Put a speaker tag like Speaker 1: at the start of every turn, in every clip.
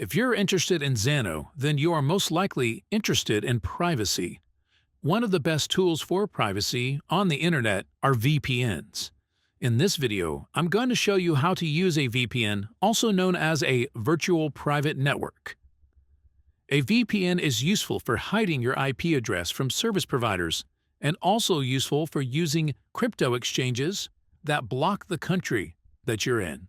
Speaker 1: If you're interested in Zano, then you are most likely interested in privacy. One of the best tools for privacy on the internet are VPNs. In this video, I'm going to show you how to use a VPN, also known as a virtual private network. A VPN is useful for hiding your IP address from service providers and also useful for using crypto exchanges that block the country that you're in.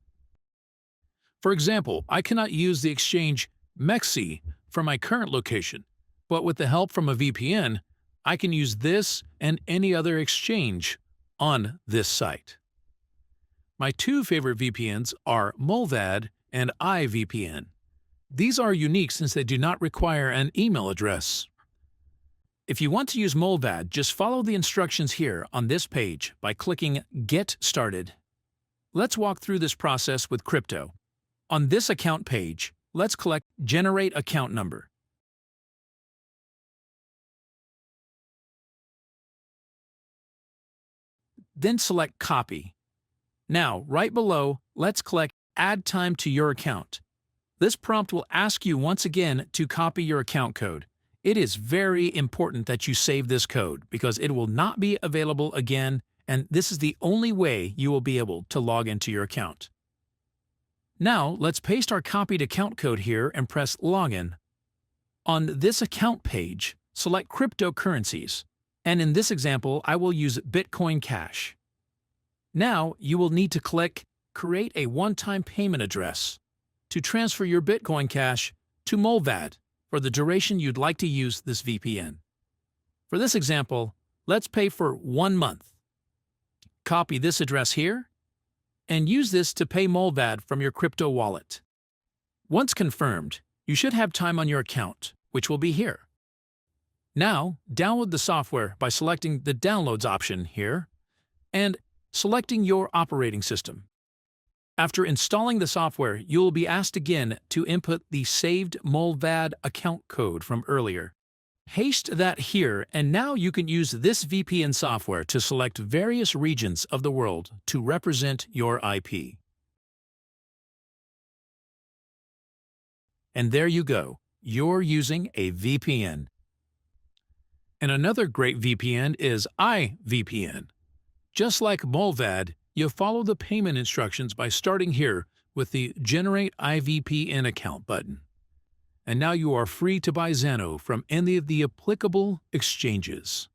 Speaker 1: For example, I cannot use the exchange MEXI for my current location, but with the help from a VPN, I can use this and any other exchange on this site. My two favorite VPNs are Mullvad and IVPN. These are unique since they do not require an email address. If you want to use Mullvad, just follow the instructions here on this page by clicking Get Started. Let's walk through this process with crypto. On this account page, let's click Generate Account Number. Then select Copy. Now, right below, let's click Add Time to your account. This prompt will ask you once again to copy your account code. It is very important that you save this code because it will not be available again, and this is the only way you will be able to log into your account. Now, let's paste our copied account code here and press Login. On this account page, select cryptocurrencies, and in this example, I will use Bitcoin Cash. Now, you will need to click Create a one-time payment address to transfer your Bitcoin Cash to Mullvad for the duration you'd like to use this VPN. For this example, let's pay for 1 month. Copy this address here and use this to pay Mullvad from your crypto wallet. Once confirmed, you should have time on your account, which will be here. Now, download the software by selecting the Downloads option here and selecting your operating system. After installing the software, you will be asked again to input the saved Mullvad account code from earlier. Paste that here, and now you can use this VPN software to select various regions of the world to represent your IP. And there you go, you're using a VPN. And another great VPN is IVPN. Just like Mullvad, you follow the payment instructions by starting here with the Generate IVPN Account button. And now you are free to buy Zano from any of the applicable exchanges.